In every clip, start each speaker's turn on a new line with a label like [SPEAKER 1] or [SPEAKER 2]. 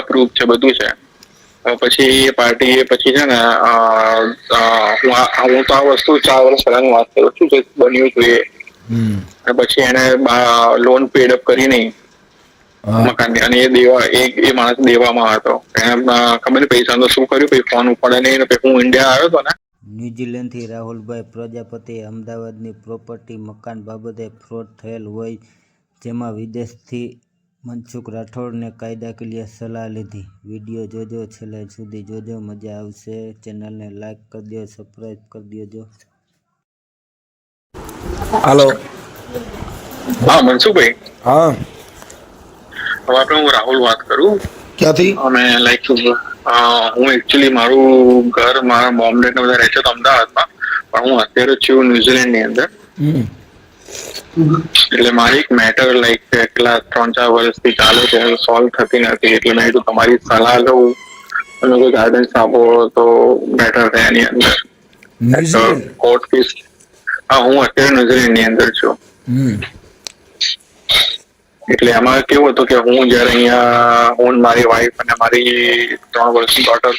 [SPEAKER 1] Proof છે, બધું છે. પછી એ પાર્ટી પછી છે ને હું તો આ વસ્તુ 4 વર્ષ પહેલાની વાત કરું છું, જે બન્યું હતું એ. અને પછી એને લોન પેડઅપ કરી નહીં મકાનની, અને એ માણસ દેવામાં હતો. એને ખબર નહીં પૈસાનો શું કર્યું, પછી ફોન ઉપાડે નહીં. પછી હું ઇન્ડિયા આવ્યો હતો ને.
[SPEAKER 2] ન્યૂઝીલેન્ડથી રાહુલભાઈ પ્રજાપતિએ અમદાવાદની પ્રોપર્ટી મકાન બાબતે ફ્રોડ થયેલ હોય, જેમાં વિદેશથી મનસુખ રાઠોડને કાયદાકીય સલાહ લીધી. વિડીયો જોજો, છેલ્લે સુધી જોજો, મજા આવશે. ચેનલને લાઈક કરી દો, સબસ્ક્રાઈબ કરી દેજો.
[SPEAKER 3] હાલો.
[SPEAKER 1] હા મનસુખભાઈ.
[SPEAKER 3] હા,
[SPEAKER 1] હવે આપણે હું રાહુલ વાત કરું.
[SPEAKER 3] ક્યાંથી?
[SPEAKER 1] અમે હું એકચ્યુઅલી મારું ઘર મારા બોમ્બે ને બધા રહે છે તો અમદાવાદમાં, પણ હું અત્યારે છું ન્યુઝીલેન્ડ ની અંદર. એટલે મારી એક મેટર કેટલા 3-4 વર્ષથી ચાલે છે, સોલ્વ થતી નથી. એટલે મેં કીધું તમારી સલાહ લઉં, તમે કોઈ ગાઈડન્સ આપો તો બેટર રહે એની અંદર. Court case. હા, હું અત્યારે ન્યુઝીલેન્ડ ની અંદર છું. એટલે એમાં કેવું હતું કે હું જયારે અહીંયા, હું મારી વાઈફ અને મારી 3 વર્ષની ડોટર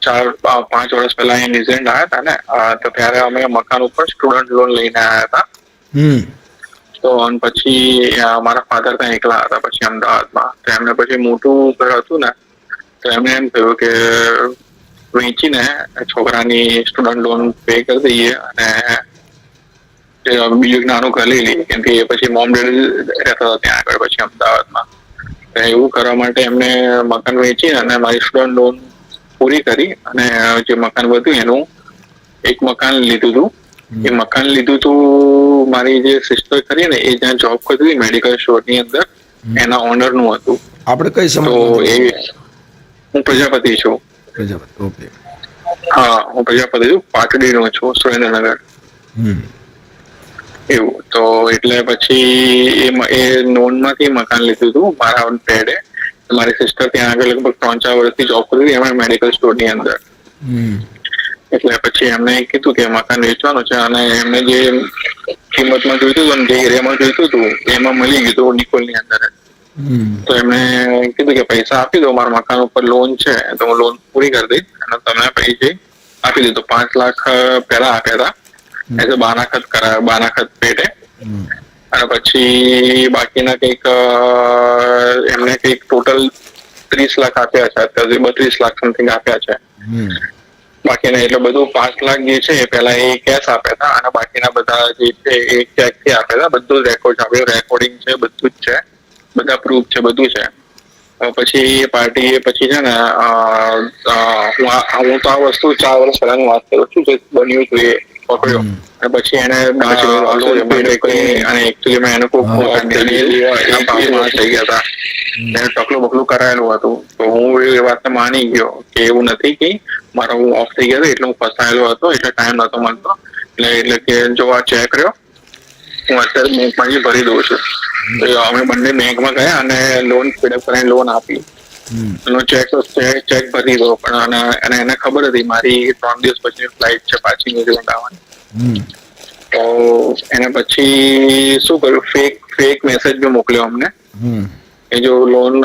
[SPEAKER 1] 4-5 વર્ષ પહેલા અહીંયા ન્યુઝીલેન્ડ આવ્યા હતા ને, તો ત્યારે અમે મકાન ઉપર સ્ટુડન્ટ લોન લઈને આવ્યા હતા. તો પછી મારા ફાધર ત્યાં એકલા હતા પછી અમદાવાદમાં. તો એમને પછી મોટું ઘર હતું ને, તો એમને એમ કહ્યું કે વેચીને છોકરાની સ્ટુડન્ટ લોન પે કરી દઈએ અને બીજું નાનું ઘર લઈ લઈએ, કેમ કે એ પછી મોમ ડેડ રહેતા હતા ત્યાં આગળ પછી અમદાવાદમાં. એવું કરવા માટે એમને મકાન વેચી અને મારી સ્ટુડન્ટ લોન પૂરી કરી, અને જે મકાન હતું એનું એક મકાન લીધું હતું. એ મકાન લીધું હતું મારી જે સિસ્ટર કરી ને, એ જ્યાં જોબ કરતી હતી મેડિકલ સ્ટોર ની અંદર, એના ઓનર નું હતું.
[SPEAKER 3] આપણે કઈ સમય?
[SPEAKER 1] તો હું પ્રજાપતિ છું.
[SPEAKER 3] પ્રજાપતિ, ઓકે.
[SPEAKER 1] હા, હું પ્રજાપતિ છું, પાટડી નો છું, સુરેન્દ્રનગર. એવું. તો એટલે પછી એ નોનમાંથી મકાન લીધું હતું મારા ડેડે. મારી સિસ્ટર ત્યાં આગળ લગભગ 3-4 વર્ષથી જોબ કરતી હતી એમાં મેડિકલ સ્ટોર ની અંદર. એટલે પછી એમને કીધું કે મકાન વેચવાનું છે, અને એમને જે કિંમતમાં જોઈતું હતું ને, જે એરિયામાં જોઈતું હતું એમાં મળી ગયું હતું નિકોલ ની અંદર. તો એમને કીધું કે પૈસા આપી દો, મારા મકાન ઉપર લોન છે તો હું લોન પૂરી કરી દઈશ અને તમે પૈસા આપી દીધો. 5 લાખ પહેલા આપ્યા હતા એઝ અ બાનાખત કરાયો, બાનાખત પેટે. અને પછી બાકીના એમને ટોટલ 30 લાખ આપ્યા છે, અત્યારે 32 લાખ સમથિંગ આપ્યા છે. બાકીના એટલે બધું 5 લાખ જે છે એ પહેલા એ કેશ આપ્યા હતા, અને બાકીના બધા જે છે એ ચેક થી આપ્યા હતા. બધું રેકોર્ડ આપ્યું, રેકોર્ડિંગ છે, બધું જ છે, બધા પ્રૂફ છે, બધું છે. પછી એ પાર્ટી પછી છે ને હું તો આ વસ્તુ 4 વર્ષ પહેલાની વાત કરું છું, જે બન્યું હતું એ પકડ્યો. અને પછી એને એકચ્યુઅલી મેં એને થઈ ગયા હતા, એને ટકલું બકલું કરાયેલું હતું. તો હું એ વાતને માની ગયો કે એવું નથી કે મારો હું ઓફ થઈ ગયો હતો એટલે હું ફસાયેલો હતો, એટલે ટાઈમ નતો મળતો. એટલે કે જો આ ચેક રહ્યો, હું અત્યારે બેંકમાં ભરી દઉં છું. અમે બંને બેંકમાં ગયા અને લોન પેડઅપ કરીને લોન આપી. એનો ચેક ભરી દો, પણ એને ખબર હતી મારી 3 દિવસ પછી ફ્લાઇટ છે પાછી ન્યુઝીલેન્ડ આવવાની. તો એને પછી શું કર્યું, ફેક મેસેજ બી મોકલ્યો અમને કે જો લોન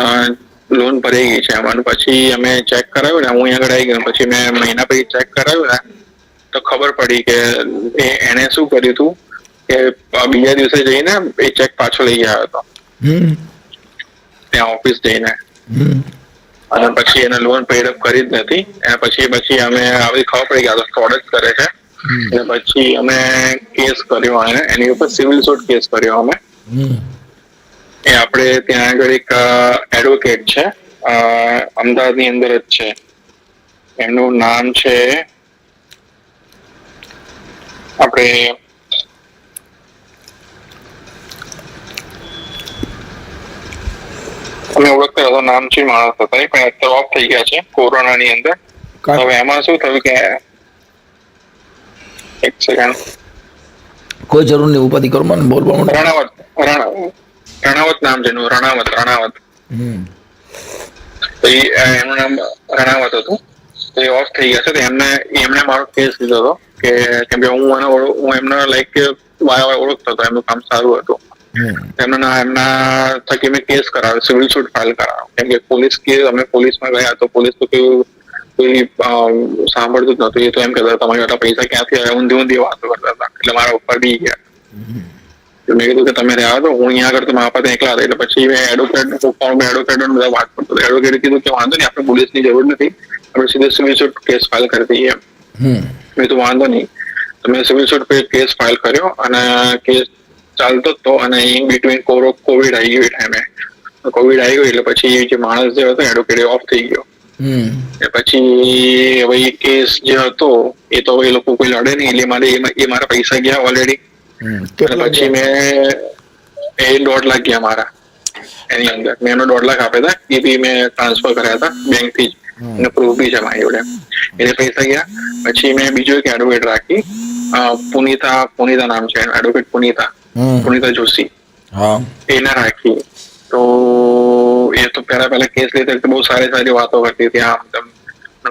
[SPEAKER 1] ભરાઈ ગઈ છે એમાં. પછી અમે ચેક કરાવ્યું ને, હું અહીંયા આગળ આવી ગયો. પછી મેં મહિના પછી ચેક કરાવ્યું ને, તો ખબર પડી કે એને શું કર્યું હતું કે બીજા દિવસે જઈને એ ચેક પાછો લઈ આવ્યો હતો ત્યાં ઓફિસ જઈને. અને પછી એને લોન પેડઅપ કરી જ નથી. અને પછી અમે આવી ખબર પડી કે આ તો ફ્રોડ જ કરે છે. અને પછી અમે કેસ કર્યો, એની ઉપર સિવિલ સૂટ કેસ કર્યો અમે. એ આપણે ત્યાં આગળ એક એડવોકેટ છે, અમદાવાદ ની અંદર જ છે. એમનું નામ છે આપણે અમે ઓળખતા હતો, નામ છે માણસ હતા પણ અત્યારે ઓફ થઈ ગયા છે કોરોના ની અંદર. હવે એમાં શું થયું કે એક સેકન્ડ,
[SPEAKER 3] કોઈ જરૂર નહીં, ઉપાધિ કરો મને બોલવા.
[SPEAKER 1] રણાવત નામ છે એનું, રણાવત. એનું નામ રણાવત હતું. તો એ ઓફ થઈ ગયા છે. તો એમને મારો કેસ લીધો હતો કે કેમ કે હું એમને ઓળખતો હતો, એમનું કામ સારું હતું. એમના થકી મેં કેસ કરાવ્યો, સિવિલ સૂટ ફાઇલ કરાવ્યો. કેમ કે પોલીસ કે અમે પોલીસમાં ગયા તો પોલીસ તો કેવું કોઈ સાંભળતું જ નતું. એ તો એમ કહેતા તમારી આટલા પૈસા ક્યાંથી આવ્યા, ઊંધી વાતો કરતા હતા. એટલે મારા ઉપર બી ગયા. મેં કીધું કે તમે રહ્યા તો હું અહીંયા આગળ તો મારા પાસે એકલા હતા. એટલે પછી મેં એડવોકેટ બધા વાત કરતો. એડવોકેટે કીધું કે વાંધો નહીં, આપણે પોલીસની જરૂર નથી, આપણે સીધે સિવિલ સૂટ કેસ ફાઇલ કરી દઈએ. મેં તો વાંધો નહીં. તો મેં સિવિલ સૂટ પર કેસ ફાઇલ કર્યો અને કેસ ચાલતો જ તો. અને ઇન બિટવીન કોવિડ આવી ગયું. એ ટાઈમે કોવિડ આવી ગયું એટલે પછી જે માણસ જે હતો એડવોકેટ ઓફ થઈ ગયો. પછી હવે એ કેસ જે હતો એ તો એ લોકો કોઈ લડે નહીં એટલે એ મારા પૈસા ગયા ઓલરેડી. અને પછી મેં 1.5 લાખ ગયા મારા એની અંદર. મેં એનો 1.5 લાખ આપ્યા હતા. એ બી મેં ટ્રાન્સફર કર્યા હતા બેંક થી જ, અને પ્રૂફ બી છે મારી જોડે. એને પૈસા ગયા. પછી મેં બીજો એક એડવોકેટ રાખી, પુનિતા નામ છે એડવોકેટ પુનિતા જોશી, એને રાખી. તો એ તો પહેલા કેસ લેતા બહુ સારી વાતો કરતી હતી. આમ તેમ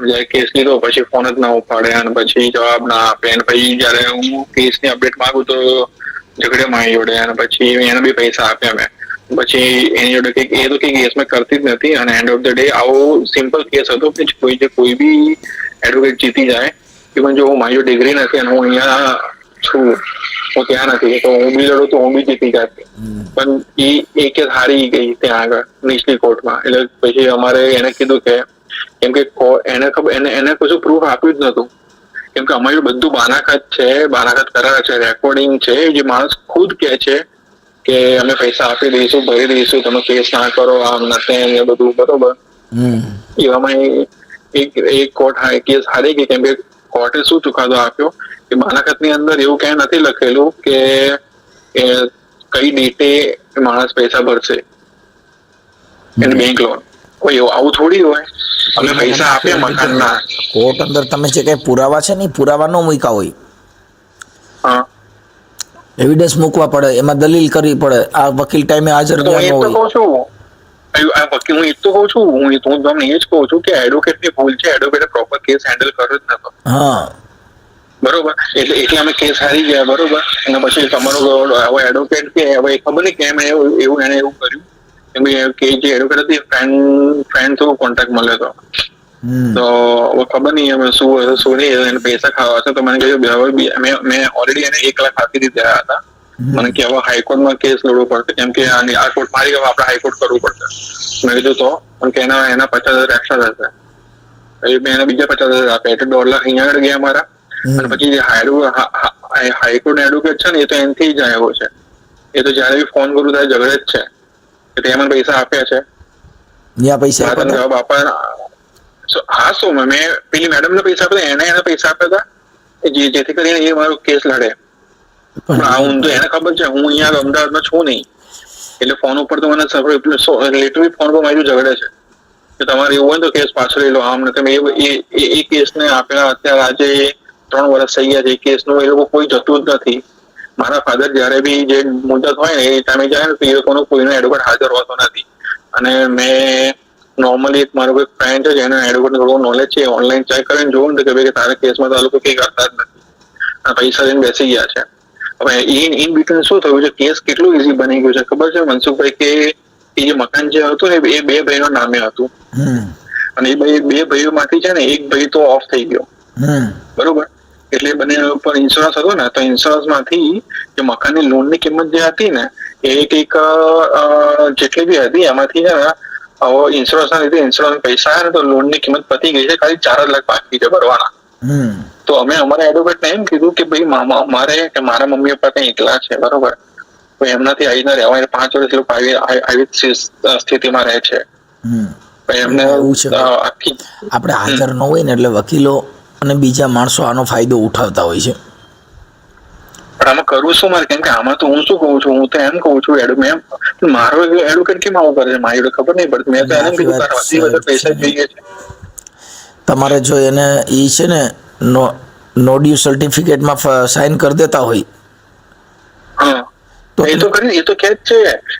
[SPEAKER 1] જયારે કેસ લીધો પછી ફોન જ ના ઉપાડે અને પછી જવાબ ના આપે. અને પછી જયારે હું કેસની અપડેટ માંગુ તો ઝઘડે મારી જોડે. અને પછી એને બી પૈસા આપ્યા મેં. પછી એની જોડે એ તો કઈ કેસ મેં કરતી જ નથી. અને એન્ડ ઓફ ધ ડે આવો સિમ્પલ કેસ હતો કે કોઈ બી એડવોકેટ જીતી જાય. ઇવન જો મારી જો ડિગ્રી નથી અને હું અહીંયા છું, હું ત્યાં નથી, તો હું બી લડું તો હું બી જીતી જાત. પણ એ કેસ હારી ગઈ ત્યાં આગળ નીચલી કોર્ટમાં. એટલે પછી અમારે એને કીધું કે કેમ કે એને કશું પ્રૂફ આપ્યું જ નતું. કેમ કે અમારું બધું બાનાખત છે, બાનાખત કરાર છે, રેકોર્ડિંગ છે. જે માણસ ખુદ કે છે કે અમે પૈસા આપી દઈશું, ભરી દઈશું, તમે કેસ ના કરો, આમ નથી એ બધું બરોબર. એવામાં એક કોર્ટ કેસ હારી ગઈ. કેમ કે કોર્ટે શું ચુકાદો આપ્યો કે બાનાખત ની અંદર એવું ક્યાંય નથી લખેલું કે કઈ ડેટે માણસ પૈસા ભરશે એને બેંક લોન. કોઈ એવું આવું થોડી હોય. અમે પૈસા આપ્યા મકાનના.
[SPEAKER 4] કોર્ટ અંદર તમે જે કઈ પુરાવા છે ને પુરાવા ન મૂક્યા હોય,
[SPEAKER 1] હા,
[SPEAKER 4] એવિડન્સ મૂકવા પડે, એમાં દલીલ કરવી પડે. આ વકીલ ટાઈમે હાજર
[SPEAKER 1] હું એ તો કહું છું, હું એ તો કહું છું, હું તમને એ જ કહું છું કે એડવોકેટ ની ભૂલ છે. એડવોકેટે પ્રોપર કેસ હેન્ડલ કર્યો જ નતો.
[SPEAKER 4] હા
[SPEAKER 1] બરોબર. એટલે અમે કેસ હારી ગયા. બરોબર. અને પછી તમારું હવે એડવોકેટ કે હવે ખબર નહીં કેમ એવું એને એવું કર્યું. કેમ કે જે એડવોકેટ હતી ફ્રેન્ડ થ્રુ કોન્ટેક્ટ મળ્યો હતો. તો હવે ખબર નહીં અમે શું નહીં એને પૈસા ખાવા છે. તો મને કહ્યું હવે મેં ઓલરેડી એને 1 લાખ આપી દીધા હતા. મને કે હવે હાઈકોર્ટમાં કેસ લડવો પડશે. કેમ કે આ કોર્ટ મારી ગયો, આપણે હાઈકોર્ટ કરવું પડશે. મેં કીધું તો પણ કે એના 50,000 એક્સ્ટ્રા થશે. મેં એને બીજા 50,000 આપ્યા. એટલે 1.5 લાખ અહીંયા આગળ ગયા મારા. અને પછી જે હાઈકોર્ટ એડવોકેટ છે ને એ તો એનથી જ આવ્યો છે. એ તો જયારે બી ફોન કરું ત્યારે ઝઘડે જ છે કે તે મને પૈસા આપ્યા છે. જવાબ આપવા. હા, શું મેં પેલી મેડમ ને પૈસા આપ્યા, એને પૈસા આપ્યા હતા જેથી કરીને એ મારો કેસ લડે. પણ હું તો એને ખબર છે હું અહીંયા અમદાવાદમાં છું નહીં. એટલે ફોન ઉપર તો મને લિટરલી ફોન પર મારું ઝઘડે છે કે તમારે એવું હોય તો કેસ પાછો લઈ લો. આમ નથી. એ કેસને આપેલા અત્યારે આજે 3 વર્ષ થઈ ગયા છે. એ કેસનું એ લોકો કોઈ જતું જ નથી. મારા ફાધર જયારે બી જે મુદત હોય ને એ ટાઈમે જાય ને તો એ લોકોનો કોઈનો એડવોકેટ હાજર હોતો નથી. અને મેં નોર્મલી એક મારો કોઈ ફ્રેન્ડ છે જેને એડવોકેટ થોડું નોલેજ છે, ઓનલાઈન ચેક કરીને જોવું ને કે ભાઈ તારા કેસમાં તો આ લોકો કઈ કરતા જ નથી, આ પૈસા લઈને બેસી ગયા છે. હવે ઇન બિટવીન શું થયું છે, કેસ કેટલું ઈઝી બની ગયું છે ખબર છે મનસુખભાઈ, કે એ જે મકાન જે હતું ને એ 2 ભાઈના નામે હતું. અને એ 2 ભાઈઓમાંથી છે ને એક ભાઈ તો ઓફ થઈ ગયો. બરોબર. એટલે બંને ઉપર ઇન્સ્યોરન્સ હતો ને, તો ઇન્સ્યોરન્સ માંથી જે મકાનની લોન ની કિંમત જે હતી ને એ કંઈક જેટલી બી હતી એમાંથી છે ને ઇન્સ્યોરન્સ ના લીધે ઇન્સ્યોરન્સ પૈસા આવ્યા ને તો લોન ની કિંમત પતી ગઈ છે, ખાલી 4 લાખ બાકી છે ભરવાના. તો અમે અમારા એડવોકેટને એમ કીધું કે ભાઈ મારા મમ્મી પપ્પા ત્યાં એકલા છે, બરોબર, તો એમનાથી આવીને રહેવા 5 વર્ષ લોકો આવી સ્થિતિમાં રહે છે. એમને
[SPEAKER 4] આપણે હાજર ન હોય ને એટલે વકીલો અને બીજા માણસો આનો ફાયદો ઉઠાવતા હોય છે.
[SPEAKER 1] પણ આમાં કરવું શું મારે? કેમ કે આમાં તો હું શું કહું છું, હું તો એમ કહું છું મારો એડવોકેટ કેમ આવું કરે છે મારી જોડે ખબર નહીં પડતી. મેં તો એને કીધું તારા વધારે પૈસા જોઈએ છે.
[SPEAKER 4] તમારે જો એને એ છે ને નો ડ્યુ સર્ટિફિકેટમાં સાઇન કરી દેતા હોય,
[SPEAKER 1] હા, તો એ તો કરી એ તો કે જ છે.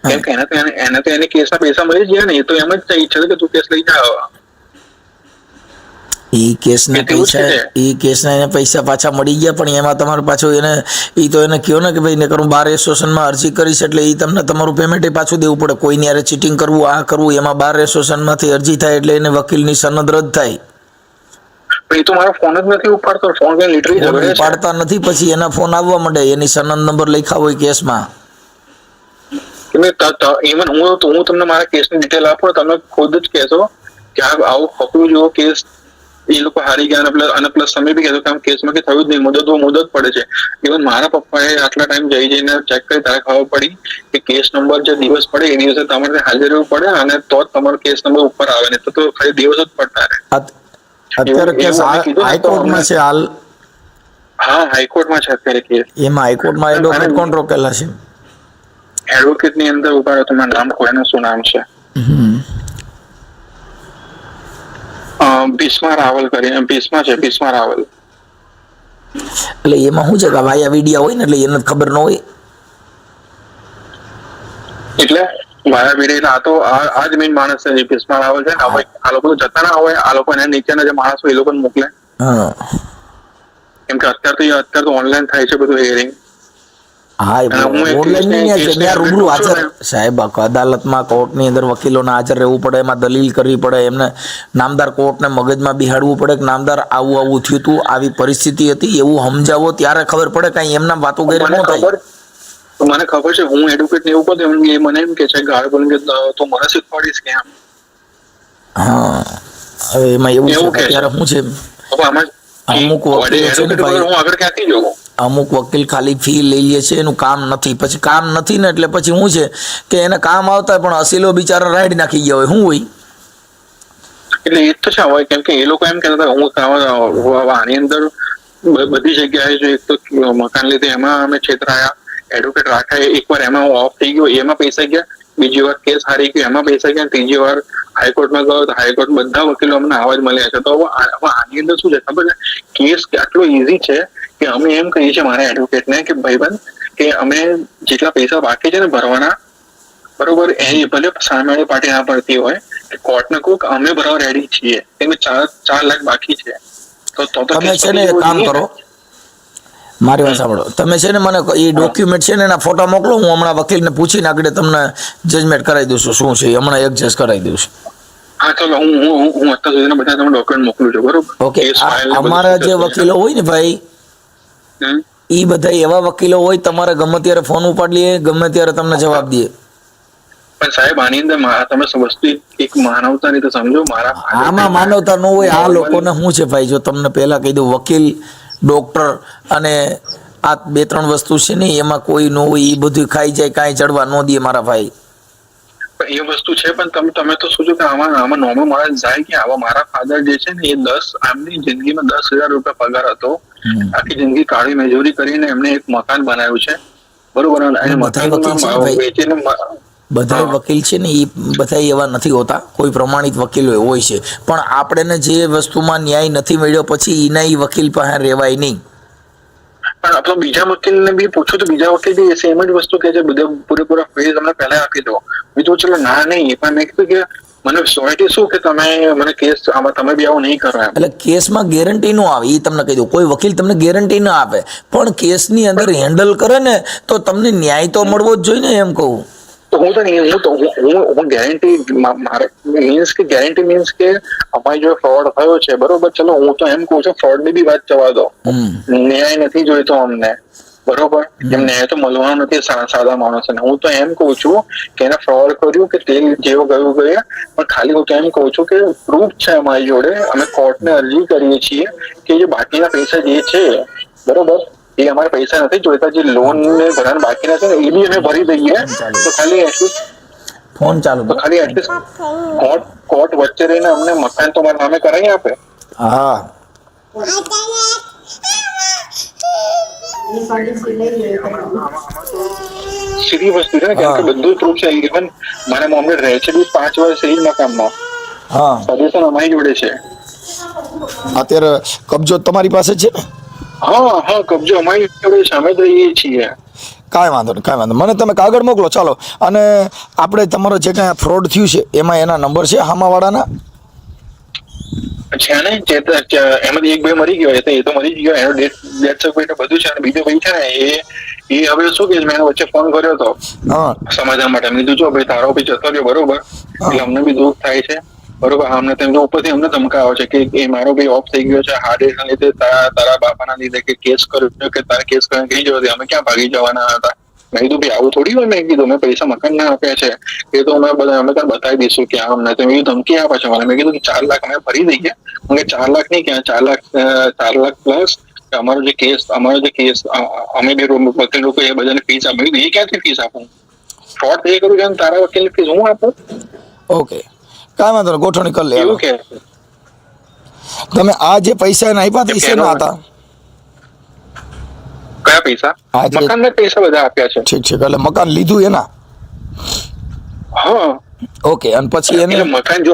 [SPEAKER 1] કેમ કે એને તો એને કેસના પૈસા મળી જ ગયા ને. એ તો એમ જ ઈચ્છે છે કે તું કેસ લઈ જા.
[SPEAKER 4] ઈ કેસના
[SPEAKER 1] કેવું છે
[SPEAKER 4] પૈસા
[SPEAKER 1] કે?
[SPEAKER 4] ઈ કેસના એને પૈસા પાછા મળી ગયા, પણ એમાં તમારે પાછું એને ઈ તો એને કહો ને કે ભાઈ ને કરું બાર એસોસિએશનમાં અરજી કરીશ એટલે ઈ તમને તમારું પેમેન્ટ પાછું દેવું પડે. કોઈની હારે ચીટિંગ કરવું, આ કરવું, એમાં બાર એસોસિએશનમાંથી અરજી થાય એટલે એને વકીલની સનદ રદ થાય.
[SPEAKER 1] પણ એ તો મારો ફોન જ નથી ઉપાડતો. ફોન કઈ લિટરલી
[SPEAKER 4] ફોન
[SPEAKER 1] ઝઘડે છે.
[SPEAKER 4] ઉપાડતા નથી, પછી એના ફોન આવવા માંડે, એની સનદ નંબર લખ્યા હોય કેસમાં.
[SPEAKER 1] ઇવન હું તમને મારા કેસની ડિટેલ આપું, તમે ખુદ જ કહેશો કે આવું પકડું જેવો કેસ એ લોકો હારી ગયા, અને પ્લસ તમે બી કહેશો કે આમ કેસમાં કે થયું જ નહીં, મુદત પડે છે. ઇવન મારા પપ્પાએ આટલા ટાઈમ જઈને ચેક કરી ત્યારે ખબર પડી કે કેસ નંબર જે દિવસ પડે એ દિવસે તમારે હાજર રહેવું પડે, અને તો જ તમારો કેસ નંબર ઉપર આવે, ને તો ખાલી દિવસ જ પડતા રહે.
[SPEAKER 4] અત્યારે કેસ હાઈકોર્ટમાં છે હાલ.
[SPEAKER 1] હા, હાઈકોર્ટમાં છે અત્યારે કેસ.
[SPEAKER 4] એમાં હાઈકોર્ટમાં એડવોકેટ કોણ રોકેલા છે?
[SPEAKER 1] એડવોકેટ ની અંદર ઉભા તમારું નામ કહો, એનું શું નામ છે? ભીષ્મા રાવલ કરીને. ભીષ્મા રાવલ.
[SPEAKER 4] એટલે એમાં શું છે કે વાયા વિડિયા હોય ને એટલે એને ખબર ન હોય.
[SPEAKER 1] એટલે મારા વિડીયો આ તો આ જ મેઇન માણસ છે, ભીષ્મા રાવલ છે ને. હવે આ લોકો જતા ના હોય, આ લોકો નીચેના જે માણસો એ લોકોને મોકલે. કેમ કે અત્યારે તો ઓનલાઈન થાય છે બધું હિયરિંગ.
[SPEAKER 4] હા, ઓનલાઈન નહીં, ત્યાં રૂબરૂ હાજર સાહેબ અદાલતમાં કોર્ટની અંદર વકીલોને હાજર રહેવું પડે, એમાં દલીલ કરવી પડે, એમને નામદાર કોર્ટને મગજમાં બિહાડવું પડે કે નામદાર આવું થયું હતું, આવી પરિસ્થિતિ હતી, એવું સમજાવો ત્યારે ખબર પડે. કાંઈ એમના વાતો ગેર ન થાય.
[SPEAKER 1] મને ખબર છે, હું એડવોકેટ ને એવું કહું એ મને એમ કે છે ગાળ બોલે કે તું મને શીખવાડીશ કે આમ.
[SPEAKER 4] હા, હવે એમાં એવું છે ત્યારે શું છે, અમુક વકીલો છે ને ભાઈ,
[SPEAKER 1] હું આગળ ક્યાંથી જોઉં?
[SPEAKER 4] અમુક વકીલ ખાલી ફી લઈ લે છે, એનું કામ નથી. પછી કામ નથી ને એટલે પછી શું છે કે એને કામ આવતા હોય પણ અસીલો બિચારા રાઈડ નાખી ગયા હોય. શું હોય
[SPEAKER 1] એટલે એ તો છે હોય, કેમ કે એ લોકો એમ કહેતા હતા હું આની અંદર બધી જગ્યાએ જો એક તો મકાન લીધે એમાં અમે છેતરાયા, એડવોકેટ રાખ્યા, એકવાર એમાં હું ઓફ થઈ ગયો એમાં પૈસા ગયા, બીજી વાર કેસ હારી ગયો એમાં પૈસા ગયા, ત્રીજી વાર હાઈકોર્ટમાં ગયો તો હાઈકોર્ટ બધા વકીલો અમને આવા જ મળ્યા છે. તો હવે આની અંદર શું છે ખબર છે, કેસ આટલો ઈઝી છે કે અમે એમ કહીએ છીએ મારા એડવોકેટને કે ભાઈબંધ કે અમે જેટલા પૈસા બાકી છે ને ભરવાના, બરોબર, એ ભલે સામે પાર્ટી ના પડતી હોય, કોર્ટને કહું કે અમે ભરવા રેડી છીએ, કેમ કે 4 લાખ બાકી છે. તો
[SPEAKER 4] તમે છે ને એક કામ કરો, મારી વાત સાંભળો, તમે છે ને મને એ ડોક્યુમેન્ટ છે ને એના ફોટા મોકલો, હું હમણાં વકીલને પૂછીને આગળ તમને જજમેન્ટ કરાવી દઉં છું શું છે, હમણાં એડજસ્ટ કરાવી દઉં છું.
[SPEAKER 1] હા ચાલો, હું અત્યાર સુધીના બધા તમને ડોક્યુમેન્ટ મોકલું છું, બરોબર.
[SPEAKER 4] ઓકે, અમારા જે વકીલો હોય ને ભાઈ, એ બધા એવા વકીલો હોય, તમારે ગમે ત્યારે ફોન ઉપાડી લે, ગમે ત્યારે તમને જવાબ દે.
[SPEAKER 1] પણ સાહેબ આની અંદર તમે વસ્તુ એક માનવતા ની તો સમજો.
[SPEAKER 4] આમાં માનવતા ન હોય. આ લોકોને શું છે ભાઈ, જો તમને પહેલા કહી દઉં, વકીલ, ડોક્ટર અને આ 2-3 વસ્તુ છે ને એમાં કોઈ ન હોય, એ બધું ખાઈ જાય, કાંઈ ચડવા ન દે મારા ભાઈ.
[SPEAKER 1] એ વસ્તુ છે, પણ તમે તો શું છો કે આમાં નોર્મલ માણસ જાય કે આવા મારા ફાધર જે છે ને એ આમની જિંદગીમાં 10,000 રૂપિયા પગાર હતો, આખી જિંદગી કાળી મજૂરી કરીને એમને એક મકાન બનાવ્યું છે, બરોબર.
[SPEAKER 4] બધા વકીલ છે ને એ બધા એવા નથી હોતા, કોઈ પ્રમાણિત વકીલો હોય છે, પણ આપણને જે વસ્તુમાં ન્યાય નથી મળ્યો પછી એના એ વકીલ પાસે રહેવાય નહીં.
[SPEAKER 1] પણ આપણે બીજા વકીલને બી પૂછું તો બીજા વકીલ બી સેમ જ વસ્તુ કહે છે, બધા પૂરેપૂરા ફેઝ તમને પહેલા આપી દો. બીજું ચલો ના નહીં, પણ મેં કીધું કે મને સોસાયટી શું કે તમે મને કેસ આમાં તમે બી આવું નહીં કરો એમ.
[SPEAKER 4] એટલે કેસમાં ગેરંટી નો આવે, એ તમને કહી દઉં, કોઈ વકીલ તમને ગેરંટી ના આપે, પણ કેસની અંદર હેન્ડલ કરે ને તો તમને ન્યાય તો મળવો જ જોઈએ ને, એમ કહું.
[SPEAKER 1] તો હું ગેરંટી મારે મીન્સ કે ગેરંટી મીન્સ કે અમારી જો ફ્રોડ થયો છે, બરોબર, ચલો હું તો એમ કહું છું ફ્રોડ ની બી વાત જવા દો, ન્યાય નથી જોઈતો અમને, બરોબર. એમ ન્યાય તો મળવાનો નથી સાદા માણસોને. હું તો એમ કહું છું કે એને ફ્રોડ કર્યું કે તે જેવો ગયું ગયા, પણ ખાલી હું તો એમ કહું છું કે પ્રૂફ છે અમારી જોડે, અમે કોર્ટને અરજી કરીએ છીએ કે જે બાકીના પૈસા જે છે, બરોબર, એ અમારે પૈસા નથી જોઈતા, જે લોન ને ભરવાના બાકીના છે ને એ બી અમે ભરી દઈએ, તો ખાલી એટલીસ્ટ
[SPEAKER 4] ફોન ચાલુ,
[SPEAKER 1] તો ખાલી એટલીસ્ટ કોર્ટ વચ્ચે રહીને અમને મકાન તો મારા નામે કરાવી આપે.
[SPEAKER 4] હા,
[SPEAKER 1] સીધી વસ્તુ છે ને, કેમ કે બધું પ્રૂફ છે. ઇવન મારા મમ્મી રહે છે બી 5 વર્ષ એ જ મકાનમાં,
[SPEAKER 4] હા,
[SPEAKER 1] સજેશન અમારી જોડે છે.
[SPEAKER 4] અત્યારે કબજો તમારી પાસે છે ને?
[SPEAKER 1] હા, કબજો અમારી જોડે છે, અમે રહીએ છીએ.
[SPEAKER 4] કાંઈ વાંધો નહીં, કાંઈ વાંધો. મને તમે કાગળ મોકલો, ચાલો. અને આપણે તમારો જે કાંઈ ફ્રોડ થયું છે એમાં એના નંબર છે હામાવાળાના?
[SPEAKER 1] છે ને એમાંથી એક ભાઈ મરી ગયો, એ તો મરી જ ગયો, એનો ડેથ સર્ટિફિકેટ બધું છે. અને બીજો ભાઈ છે ને એ હવે શું કે મેં એનો વચ્ચે ફોન કર્યો હતો
[SPEAKER 3] હા
[SPEAKER 1] સમાધાન માટે. મેં કીધું જો ભાઈ તારો ભાઈ જતો રહ્યો બરોબર, એટલે અમને બી દુઃખ થાય છે બરોબર. અમને તેમ ઉપરથી અમને ધમકાવો છે કે એ મારો ભાઈ ઓફ થઈ ગયો છે હાર્ટ એટેક ના લીધે, તારા બાપાના લીધે, કે કેસ કર્યો કે તારા કેસ કરીને કઈ જવા દે, અમે ક્યાં ભાગી જવાના હતા. મેં કીધું ભાઈ આવું થોડી હોય. મેં કીધું મેં પૈસા મકાન ના આપ્યા છે એ તો અમે ત્યાં બતાવી દઈશું કે અમને તો એવી ધમકી આપે છે મને. મેં કીધું કે 4 લાખ અમે ભરી દઈએ. કે 4 લાખ નહીં, ક્યાં 4 લાખ પ્લસ અમારો જે કેસ અમે બે વકીલ લોકો એ બધાને ફીસ આપે. એ ક્યાંથી ફીસ આપું? ફ્રોડ એ કરું છે તારા વકીલની ફીસ હું આપું?
[SPEAKER 3] ઓકે કાંઈ વાંધો નહીં, ગોઠવણી કરી લે.
[SPEAKER 1] એવું કે
[SPEAKER 3] તમે આ જે પૈસા એને આપ્યા હતા એ શેના હતા?
[SPEAKER 1] કયા પૈસા?
[SPEAKER 3] આજે-
[SPEAKER 1] મકાનના પૈસા બધા આપ્યા છે.
[SPEAKER 3] ઠીક છે, એટલે મકાન લીધું એના?
[SPEAKER 1] હા
[SPEAKER 3] ઓકે, અને પછી એને
[SPEAKER 1] એટલે મકાન જો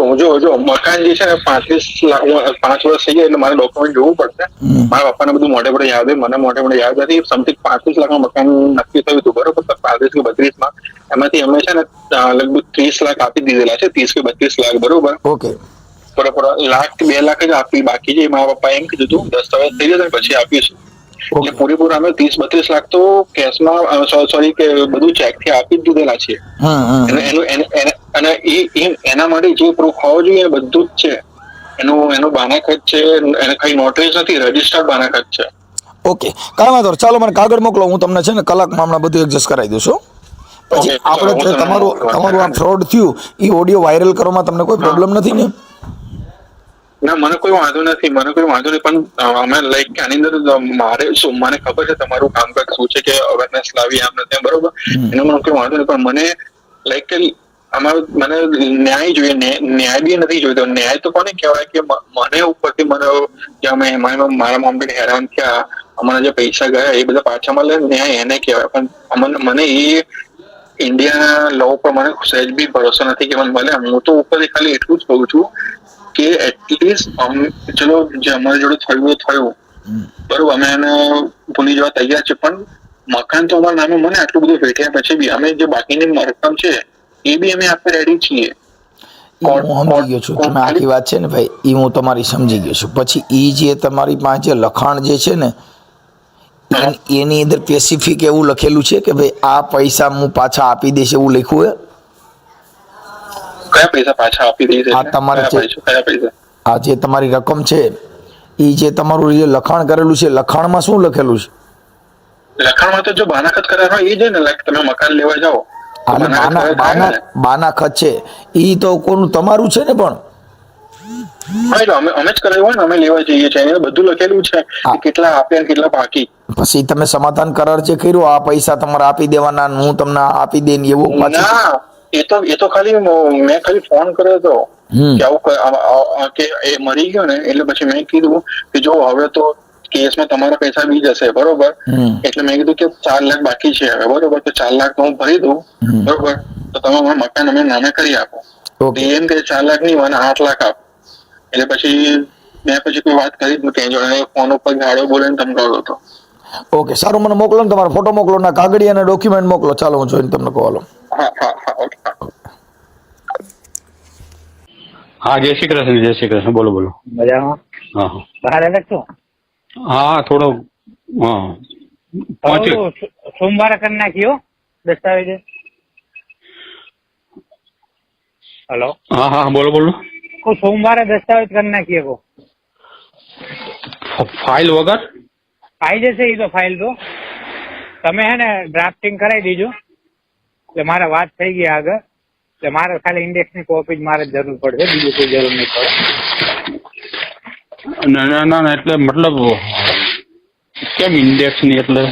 [SPEAKER 1] મકાન જે છે ને 35 લાખ 5 વર્ષ થઈ ગયા એટલે મારે ડોક્યુમેન્ટ જોવું પડશે. મારા પપ્પાને બધું મોઢે પડે યાદ હોય, મને મોઢે પડે યાદ નથી. સમથિંગ 35 લાખમાં મકાન નક્કી થયું હતું બરોબર. 35 કે 32 માં એમાંથી અમે છે ને લગભગ 30 લાખ આપી દીધેલા છે, 30 કે 32 લાખ બરોબર.
[SPEAKER 3] ઓકે
[SPEAKER 1] બરોબર, 1 લાખ કે 2 લાખ જ આપી, બાકી જે મારા પપ્પા એમ કીધું હતું દસ્તાવેજ થઈ જશે પછી આપીશું. એટલે પૂરેપૂરા અમે 30-32 લાખ તો કેશમાં સોરી કે બધું ચેક થી આપી જ દીધેલા છે. અને એના માટે જે પ્રૂફ હોવો જોઈએ એ બધું જ છે. એનું બાનાખત છે, એને કઈ નોટરીઝ નથી, રજીસ્ટર્ડ બાનાખત છે.
[SPEAKER 3] ઓકે કાંઈ વાંધો નહીં. ચાલો મને કાગળ મોકલો, હું તમને છે ને કલાકમાં હમણાં બધું એડજસ્ટ કરાવી દઉં છું. પછી
[SPEAKER 1] Okay,
[SPEAKER 3] આપણે
[SPEAKER 1] ચાલો, હું
[SPEAKER 3] તમારું આ ફ્રોડ થયું એ ઓડિયો વાયરલ કરવામાં તમને કોઈ પ્રોબ્લેમ નથી ને?
[SPEAKER 1] ના મને કોઈ વાંધો નથી, પણ અમે લાઈક આની અંદર મારે શું મને ખબર છે તમારું કામકાજ શું છે કે અવેરનેસ લાવી આમ નથી બરોબર. એનો મને કોઈ વાંધો નહીં, પણ મને લાઈક મને ન્યાય જોઈએ. ન્યાય બી નથી જોઈતો. ન્યાય તો કોને કહેવાય કે મને ઉપરથી મારા મમ્મી હેરાન થયા, અમારા જે પૈસા ગયા એ બધા પાછા મળે, ન્યાય એને કહેવાય. પણ મને એ ઇન્ડિયાના લો પર મને સહેજ બી ભરોસો નથી કે મને મળે. હું તો ઉપરથી ખાલી એટલું જ કહું છું કે એટલીસ્ટ ચલો જે અમારી જોડે થયું બરોબર, અમે એને ભૂલી જવા તૈયાર છે, પણ મકાન તો અમારા નામે મને આટલું બધું વેઠ્યા પછી બી અમે જે બાકીની રકમ છે એ બી અમે આપવા રેડી છીએ.
[SPEAKER 3] હું સમજી ગયો છું તમે આખી વાત છે ને ભાઈ, એ હું તમારી સમજી ગયો છું. પછી એ જે તમારી પાસે લખાણ જે છે ને એની અંદર સ્પેસિફિક એવું લખેલું છે કે ભાઈ આ પૈસા હું પાછા આપી દઈશ એવું લખ્યું હે?
[SPEAKER 1] કયા પૈસા પાછા આપી દઈશ?
[SPEAKER 3] આ તમારે
[SPEAKER 1] કયા પૈસા?
[SPEAKER 3] આ જે તમારી રકમ છે એ જે તમારું જે લખાણ કરેલું છે, લખાણમાં શું લખેલું છે?
[SPEAKER 1] લખાણમાં તો જો બાનાખત કરાર હોય એ છે ને, લાઈક તમે મકાન લેવા જાઓ
[SPEAKER 3] બાના ખત છે એ તો કોનું તમારું છે ને? પણ
[SPEAKER 1] હા એટલે અમે જ કરાવ્યું હોય ને, અમે લેવા જઈએ છીએ એને બધું લખેલું છે કે કેટલા આપ્યા ને કેટલા બાકી.
[SPEAKER 3] પછી તમે સમાધાન કરાર જે કર્યો આ પૈસા તમારે આપી દેવાના, હું તમને આપી દે ને એવું?
[SPEAKER 1] ના એ તો ખાલી મેં ખાલી ફોન કર્યો હતો કે આવું કે એ મરી ગયો ને, એટલે પછી મેં કીધું કે જો હવે તો કેસમાં તમારા પૈસા બી જશે બરોબર. એટલે મેં કીધું કે 4 લાખ બાકી છે હવે બરોબર, તો 4 લાખ હું ભરી દઉં બરોબર, તો તમે અમારું મકાન અમે નામે કરી આપો. એમ કે 4 લાખ નહીં મને 8 લાખ આપો. એટલે પછી મેં કોઈ વાત કરી જ નથી. જોડે ફોન ઉપર ગાળો બોલીને ધમકાવતો હતો.
[SPEAKER 3] ઓકે સારું, મને મોકલો ને તમારો ફોટો મોકલો ને કાગળી અને ડોક્યુમેન્ટ મોકલો. ચાલો હું જોઈને તમને કહું.
[SPEAKER 1] હા ઓકે.
[SPEAKER 5] હા જય શ્રી કૃષ્ણ. બોલો.
[SPEAKER 6] મજામાં?
[SPEAKER 5] હા
[SPEAKER 6] બહાર આવ્યા છો?
[SPEAKER 5] હા થોડો હા પહોંચ્યો.
[SPEAKER 6] સોમવારે કરી નાખ્યો દસ્તાવેજ? હેલો?
[SPEAKER 5] હા બોલો.
[SPEAKER 6] સોમવારે દસ્તાવેજ કરી નાખીએ કો
[SPEAKER 5] ફાઇલ વગર
[SPEAKER 6] આવી જશે. એ તો ફાઇલ તો તમે હે ને ડ્રાફ્ટિંગ કરાવી દીજો. એટલે મારે વાત થઈ ગઈ આગળ. એટલે મારે ખાલી ઇન્ડેક્સની કોપી જ મારે જરૂર પડશે, બીજું કોઈ જરૂર નહીં પડે.
[SPEAKER 5] ના એટલે મતલબ કેમ ઇન્ડેક્સ ની? એટલે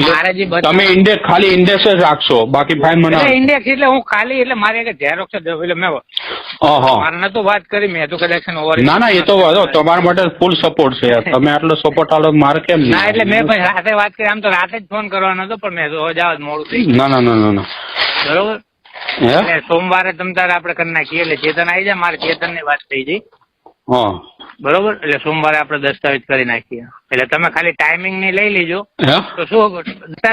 [SPEAKER 6] મારે જે
[SPEAKER 5] તમે ઇન્ડેક્સ ખાલી ઇન્ડેક્સ જ રાખશો, બાકી ફાઇલ મને
[SPEAKER 6] ઇન્ડેક્સ એટલે હું ખાલી એટલે મારે એક ઝેરોક્સ જ એટલે મેં મારે નતું વાત કરી, મેં તો કદાચ
[SPEAKER 5] ના એ તો તમારા માટે ફૂલ સપોર્ટ છે યાર. તમે આટલો સપોર્ટ આલો મારે કેમ?
[SPEAKER 6] ના એટલે મેં પછી રાતે વાત કરી. આમ તો રાતે જ ફોન કરવાનો હતો પણ મેં તો જાવ મોડું થઈ
[SPEAKER 5] ગયું. ના
[SPEAKER 6] બરોબર. એટલે સોમવારે તમ તારે આપણે કરી નાખીએ. એટલે ચેતન આવી જાય, મારે ચેતન ની વાત થઈ ગઈ બરોબર. એટલે સોમવારે આપણે દસ્તાવેજ કરી નાખીએ. એટલે તમે ખાલી ટાઈમિંગ ની લઈ લેજો. તો શું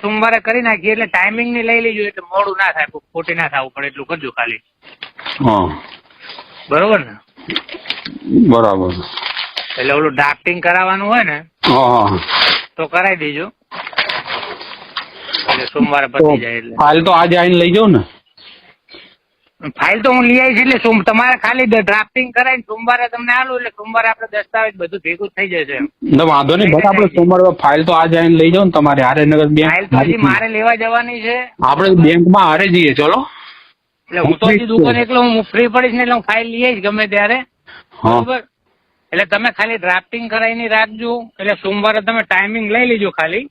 [SPEAKER 6] સોમવારે કરી નાખીએ એટલે ટાઈમિંગ ની લઈ લેજો, એટલે મોડું ના થાય, ખોટી ના થવું પડે એટલું કરજો ખાલી. બરોબર ને?
[SPEAKER 5] બરાબર.
[SPEAKER 6] એટલે ઓલું ડ્રાફ્ટિંગ કરાવવાનું હોય ને
[SPEAKER 5] હા
[SPEAKER 6] તો કરાવી દેજો, એટલે સોમવારે પતી જાય. એટલે
[SPEAKER 5] ફાઇલ તો આજે આવીને લઈ જાઉં ને?
[SPEAKER 6] ફાઇલ તો હું લઈ આવીશ, એટલે તમારે ખાલી ડ્રાફ્ટિંગ કરાવીને સોમવારે તમને આલું, એટલે સોમવારે આપણે દસ્તાવેજ બધું ભેગું થઈ જશે.
[SPEAKER 5] વાંધો નહીં, ભલે આપણે સોમવારે ફાઇલ તો આજે આવીને લઈ જાઉં ને તમારે હારે. નગર
[SPEAKER 6] ફાઇલ તો હજી મારે લેવા જવાની છે.
[SPEAKER 5] આપણે બેંકમાં હારે જઈએ. ચલો,
[SPEAKER 6] એટલે હું તો હજી દુકાન એકલો હું ફ્રી પડીશ ને, એટલે હું ફાઇલ લઈ આવીશ ગમે ત્યારે. બરોબર, એટલે તમે ખાલી ડ્રાફ્ટિંગ કરાવીને રાખજો, એટલે સોમવારે તમે ટાઈમિંગ લઈ લેજો ખાલી.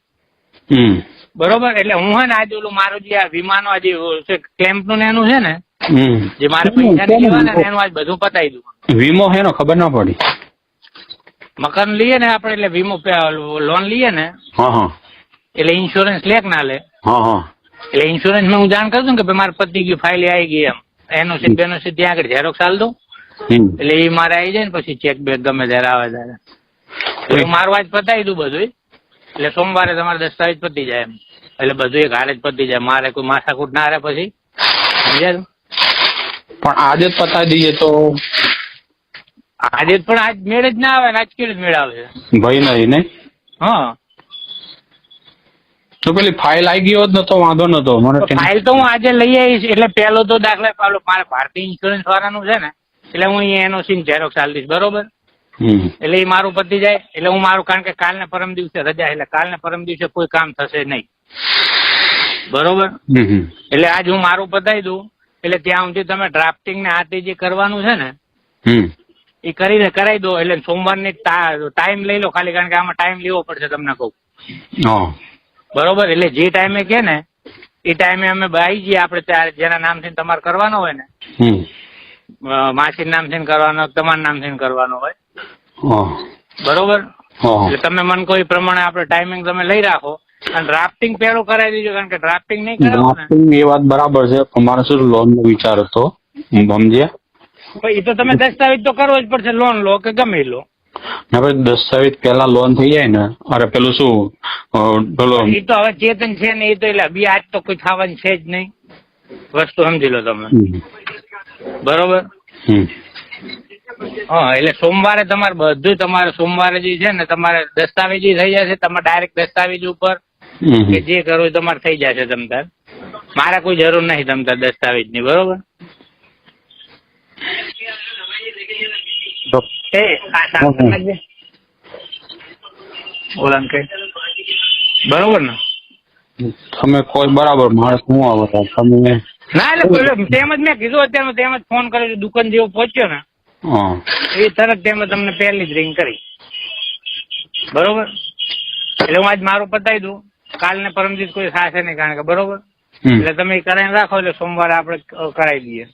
[SPEAKER 6] બરોબર, એટલે હું હે ને આજે ઓલું મારું જે આ વીમાનો આજે ક્લેમ્પ નું એનું છે ને, જે મારે પૈસા લેવાના ને એનું આજ બધું પતાવી દઉં.
[SPEAKER 5] વીમો હે ને ખબર ના પડી.
[SPEAKER 6] મકાન લઈએ ને આપણે, એટલે વીમો લોન લઈએ ને, એટલે ઇન્સ્યોરન્સ લે કે ના લે, એટલે ઇન્સ્યોરન્સ માં હું જાણ કરું છું કે ભાઈ મારે પતી ગયું, ફાઇલ આવી ગઈ, એમ એનઓસી બેનોસી ત્યાં આગળ ઝેરોક્સ આલ દઉં, એટલે એ મારે આવી જાય ને પછી ચેક બેક ગમે ત્યારે આવે ત્યારે, એટલે મારું આજ પતાવી દઉં બધું, એટલે સોમવારે તમારે દસ્તાવેજ પતી જાય એમ, એટલે બધું એક હારે જ પતી જાય, મારે કોઈ માથાકૂટ ના રહે પછી. સમજ્યા?
[SPEAKER 5] પણ આજે જ પતાવી દઈએ તો
[SPEAKER 6] આજે પણ આજ મેળ જ ના આવે ને, આજ કેવી મેળ આવે?
[SPEAKER 5] ભાઈ નહીં ને.
[SPEAKER 6] હા,
[SPEAKER 5] તો પેલી ફાઇલ આવી ગઈ હોત ને તો વાંધો નતો મને.
[SPEAKER 6] ફાઇલ તો હું આજે લઈ આવીશ, એટલે પેલો તો દાખલા મારે ભારતીય ઇન્સ્યોરન્સ વાળાનું છે ને, એટલે હું એનઓસી ઝેરોક્સ આલી દઈશ. બરોબર, એટલે એ મારું પતી જાય, એટલે હું મારું, કારણ કે કાલ ને પરમ દિવસે રજા, એટલે કાલ ને પરમ દિવસે કોઈ કામ થશે નહીં. બરોબર, એટલે આજ હું મારું પતાવી દઉં, એટલે ત્યાં સુધી તમે ડ્રાફ્ટિંગ ને હાથે જે કરવાનું છે ને એ કરીને કરાવી દો, એટલે સોમવારની ટાઈમ લઈ લો ખાલી, કારણ કે આમાં ટાઈમ લેવો પડશે તમને કહું. બરોબર, એટલે જે ટાઈમે કે ને એ ટાઈમે અમે આવી જઈએ આપણે, ત્યાં જેના નામથી તમારે કરવાનો હોય ને, માસી નામથી કરવાનો, તમારા નામથી કરવાનો હોય. બરોબર, એટલે તમે મને કોઈ પ્રમાણે આપણે ટાઈમિંગ તમે લઈ રાખો, અને ડ્રાફ્ટિંગ પેલું કરાવી દેજો, કારણ કે ડ્રાફ્ટિંગ નહીં કરાવો ને.
[SPEAKER 5] એ વાત બરાબર છે, અમારે શું લોન નો વિચાર હતો, સમજ્યા?
[SPEAKER 6] એ તો તમે દસ્તાવેજ તો કરવો જ પડશે, લોન લો કે ગમે લો.
[SPEAKER 5] હવે દસ્તાવેજ પેલા લોન થઈ જાય ને, અરે પેલું શું પેલું
[SPEAKER 6] એ તો હવે ચેતન છે ને, એ તો એટલે બી આજ તો કોઈ થવાની છે જ નહીં, વસ્તુ સમજી લો તમે. બરોબર, હા, એટલે સોમવારે તમારે બધું, તમારે સોમવારે જે છે ને તમારે દસ્તાવેજ થઈ જશે, તમારે ડાયરેક્ટ દસ્તાવેજ ઉપર કે જે કરવું તમારે થઈ જશે તમતાર, મારે કોઈ જરૂર નહીં તમતાર દસ્તાવેજની. બરોબર, બરોબર ને?
[SPEAKER 5] તમે કોઈ બરાબર માણસ હું આવે તમે
[SPEAKER 6] ના, એટલે તેમ જ મેં કીધું, અત્યારે તેમ જ ફોન કર્યો, દુકાન જેવો પહોંચ્યો ને એ તરત તેમ તમને પહેલી જ રિંગ કરી. બરોબર, એટલે હું આજ મારું પતાવી દઉં, કાલ ને પરમ દિવસ કોઈ થશે નહીં, કારણ કે બરોબર, એટલે તમે કરાવીને રાખો, એટલે સોમવારે આપણે કરાવી દઈએ.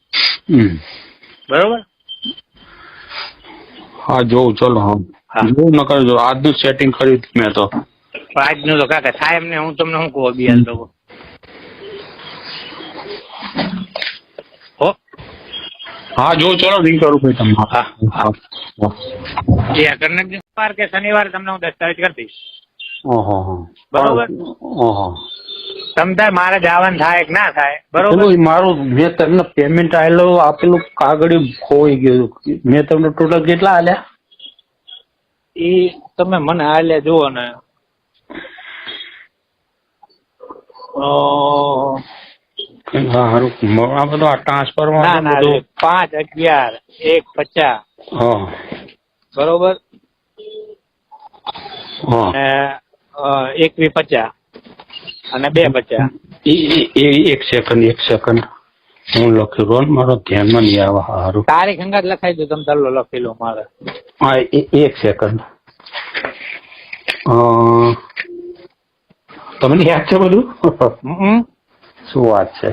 [SPEAKER 6] બરોબર,
[SPEAKER 5] હા જોઉં, ચલો હા જોઉં, ન કરજો આજનું સેટિંગ કર્યું મેં તો.
[SPEAKER 6] આજનું તો કાકા થાય એમને, હું તમને શું કહું બિયાલ તો
[SPEAKER 5] હા જોઉં, ચલો રિંગ કરું ભાઈ તમને.
[SPEAKER 6] હા, કરી નાખજો, કે શનિવારે તમને હું દસ્તાવેજ કરી દઈશ. બરોબર, તમતાર મારે જવાનું થાય કે ના થાય. બરોબર,
[SPEAKER 5] મારું મેં તમને પેમેન્ટ આપેલું કાગળ ખોઈ ગયું, મેં તમને ટોટલ કેટલા આલ્યા
[SPEAKER 6] એ તમે મને આલ્યા જુઓ ને,
[SPEAKER 5] આ બધું આ ટ્રાન્સફર
[SPEAKER 6] 5, 11, 1, 50. બરોબર, 21, 50 અને 2, 50.
[SPEAKER 5] એક સેકન્ડ હું લખ્યું રોન, મારો ધ્યાનમાં નહીં આવે. સારું,
[SPEAKER 6] તારીખ અંગાત લખાઈ દો, તમે ચાલો લખી લો મારે.
[SPEAKER 5] હા, એક સેકન્ડ. તમને યાદ છે બધું? શું વાત છે,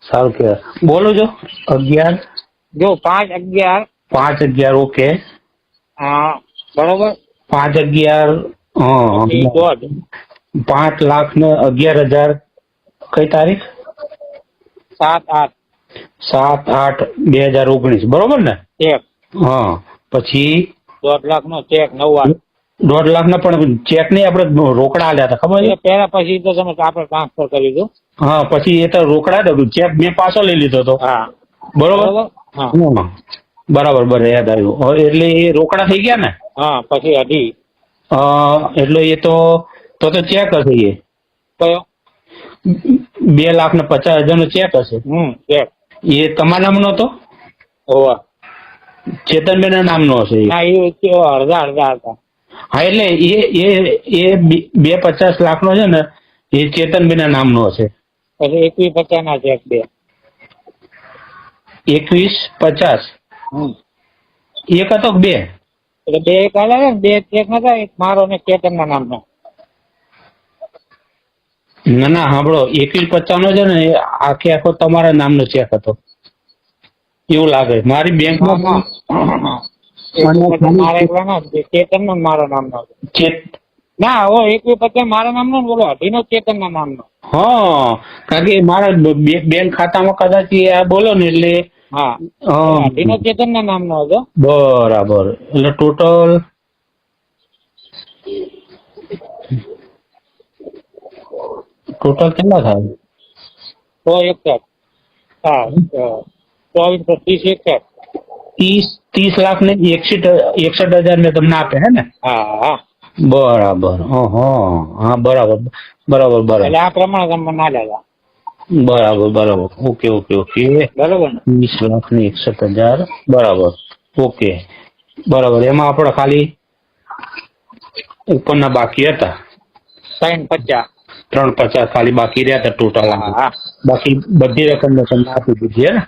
[SPEAKER 5] સારું કે બોલો છો. 11
[SPEAKER 6] જો 5, 11.
[SPEAKER 5] 5, 11 ઓકે.
[SPEAKER 6] બરોબર,
[SPEAKER 5] 5, 11 5,11,000 કઈ તારીખ? 7/8/2019 બરોબર ને?
[SPEAKER 6] ચેક.
[SPEAKER 5] હા, પછી
[SPEAKER 6] 1.5 લાખ નો ચેક 9
[SPEAKER 5] 1.5 લાખ ના પણ ચેક નહીં, આપણે રોકડા આલ્યા હતા ખબર છે?
[SPEAKER 6] પેલા પછી તો તમે આપણે ટ્રાન્સફર કરી દો.
[SPEAKER 5] હા, પછી એ તો રોકડા દઉં, ચેક મેં પાછો લઈ લીધો હતો.
[SPEAKER 6] હા,
[SPEAKER 5] બરોબર. બરાબર બરાબર યાદ આવ્યું. હવે એટલે એ રોકડા થઈ ગયા ને?
[SPEAKER 6] હા પછી અઢી.
[SPEAKER 5] એટલે એ તો ચેક હશે એ.
[SPEAKER 6] કયો?
[SPEAKER 5] 2,50,000 નો ચેક હશે.
[SPEAKER 6] ચેક.
[SPEAKER 5] એ તમારા નામનો હતો?
[SPEAKER 6] હોવા.
[SPEAKER 5] ચેતનબેન ના નામનો હશે એ.
[SPEAKER 6] ના એ અડધા હતા.
[SPEAKER 5] હા એટલે એ 2,50,000 નો છે ને એ ચેતનબેન ના નામનો હશે.
[SPEAKER 6] પછી 21,50 ના ચેક 2.
[SPEAKER 5] 21,50. એક હતો કે 2?
[SPEAKER 6] એટલે 2 એક આલે ને 2 ચેક નતા, એક મારો ને ચેતન ના નામનો.
[SPEAKER 5] ના સાંભળો, 21,50 નો છે ને એ આખો તમારા નામનો ચેક હતો એવું લાગે મારી બેંકમાં.
[SPEAKER 6] મારા એકલાનો ચેતન નો મારો નામનો. ના હો 21,50 મારા નામનો, બોલો અઢી નો ચેતન ના નામનો.
[SPEAKER 5] હા કારણ કે મારા બેંક ખાતામાં કદાચ આ બોલો ને એટલે
[SPEAKER 6] હા અઢી નો ચેતન ના નામનો હતો.
[SPEAKER 5] બરાબર. એટલે ટોટલ કેટલા થાય?
[SPEAKER 6] 161. હા 24,30
[SPEAKER 5] 30 લાખ ને 61,000 મેં તમને આપે હે ને?
[SPEAKER 6] હા
[SPEAKER 5] બરાબર. હા બરાબર.
[SPEAKER 6] એટલે આ પ્રમાણે તમે ના લેવા.
[SPEAKER 5] બરાબર. ઓકે.
[SPEAKER 6] બરોબર ને?
[SPEAKER 5] 20 લાખ ને 61,000. બરાબર. ઓકે બરાબર. એમાં આપણે ખાલી ઉપરના બાકી હતા 350 ખાલી બાકી રહ્યા હતા ટોટલ. બાકી બધી રકમ તમને આપી દીધી હે ને?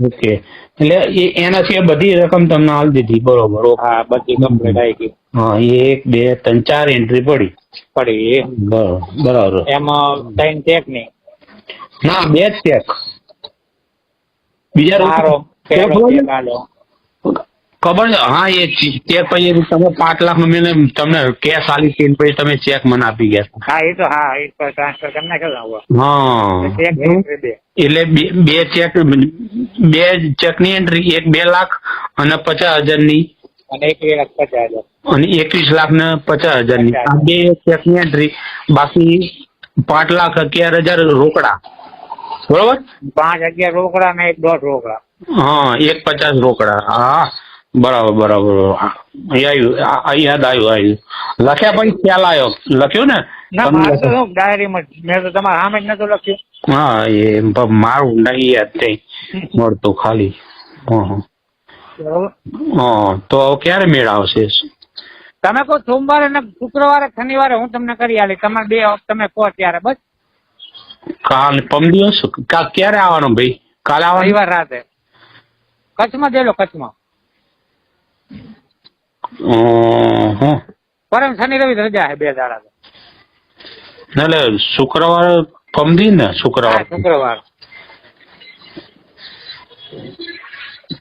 [SPEAKER 5] ઓકે એટલે એનાથી બધી રકમ તમને આપી દીધી. બરોબર.
[SPEAKER 6] હા બધી કમ્પ્લીટ આવી ગઈ.
[SPEAKER 5] હા 1 2 3 4 એન્ટ્રી પડી. બરાબર.
[SPEAKER 6] એમાં 3 ચેક ની?
[SPEAKER 5] ના 2 ચેક. બીજા ખબર છે? હા એ ચેક પછી તમે 5 લાખ નું મેં તમને કેશ આલી હતી પછી તમે ચેક મને આપી ગયા.
[SPEAKER 6] હા એ તો હા એ ટ્રાન્સફર કરી નાખ્યો.
[SPEAKER 5] હા એટલે 2 ચેક, 2 ચેક ની એન્ટ્રી, એક 2 લાખ અને 50,000 ની
[SPEAKER 6] અને 21,50,000
[SPEAKER 5] અને 21,50,000 ની. આ 2 ચેક ની એન્ટ્રી. બાકી 5,11,000 રોકડા. બરોબર.
[SPEAKER 6] 5,11 રોકડા ને 1.5 રોકડા.
[SPEAKER 5] હા 1,50 રોકડા. હા બરાબર. યાદ આવ્યું. લખ્યા પછી ખ્યાલ આવ્યો. લખ્યું ને?
[SPEAKER 6] ડાયરીમાં મેં તો તમારા સામે જ નતું લખ્યું.
[SPEAKER 5] હા એ મારું નહીં યાદ થઈ મળતું ખાલી. તો ક્યારે મેળ આવશે?
[SPEAKER 6] તમે કહો સોમવારે ને શુક્રવારે શનિવારે હું તમને કરી આલી. તમારે 2 તમે કહો ત્યારે. બસ
[SPEAKER 5] કાલ પરમ દિવસ ક્યારે આવવાનો ભાઈ? કાલે આવવાનો?
[SPEAKER 6] રવિવાર રાતે કચ્છમાં જેલો. કચ્છમાં પરમ શનિ રવિ રજા છે 2 દાડા.
[SPEAKER 5] એટલે શુક્રવાર પમદી ને? શુક્રવાર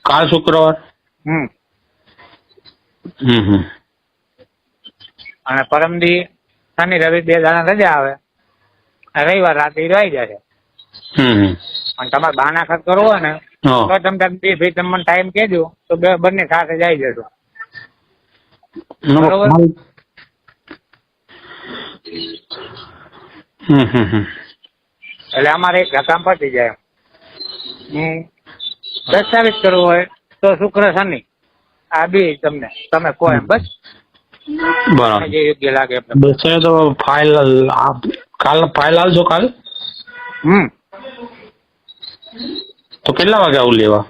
[SPEAKER 5] કાલ શુક્રવાર.
[SPEAKER 6] અને પરમદી શનિ રવિ 2 દાડા રજા આવે. રવિવાર રાતે આવી જશે. અને તમારે બાના ખર્ચ કરવો હોય ને તો તમે ભાઈ તમને ટાઈમ કહેજો તો બંને સાથે જ આવી જશો. બરોબર. એટલે અમારે એક રકમ પતી જાય. દસ્તાવેજ કરવો હોય તો શુક્ર શનિ આ 2 તમને તમે કહો એમ. બસ
[SPEAKER 5] બરાબર.
[SPEAKER 6] જે યોગ્ય લાગે.
[SPEAKER 5] તો ફાઇલ આવજો કાલે. તો કેટલા વાગે આવું લેવા?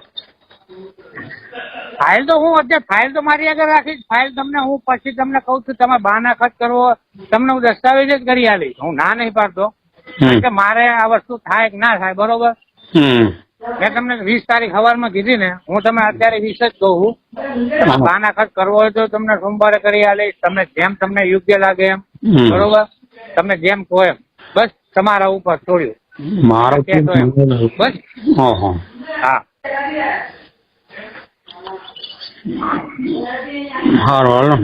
[SPEAKER 6] ફાઇલ તો હું અત્યારે ફાઇલ તો મારી આગળ રાખીશ. ફાઇલ તમને હું પછી તમને કહું છું. તમે બહાના ખર્ચ કરવો તમને હું દસ્તાવેજ જ કરી આલીશ. હું ના નહીં પાડતો કે મારે આ વસ્તુ થાય કે ના થાય. બરોબર. મેં તમને 20 તારીખ સવારમાં કીધી ને, હું તમે અત્યારે 20 જ કહું. તમે બહાના ખર્ચ કરવો હોય તો તમને સોમવારે કરી આલીશ. તમને જેમ તમને યોગ્ય લાગે એમ. બરોબર. તમે જેમ કહો એમ. બસ તમારા ઉપર છોડ્યું.
[SPEAKER 5] મારો
[SPEAKER 6] બસ હા
[SPEAKER 5] હારું હાલો.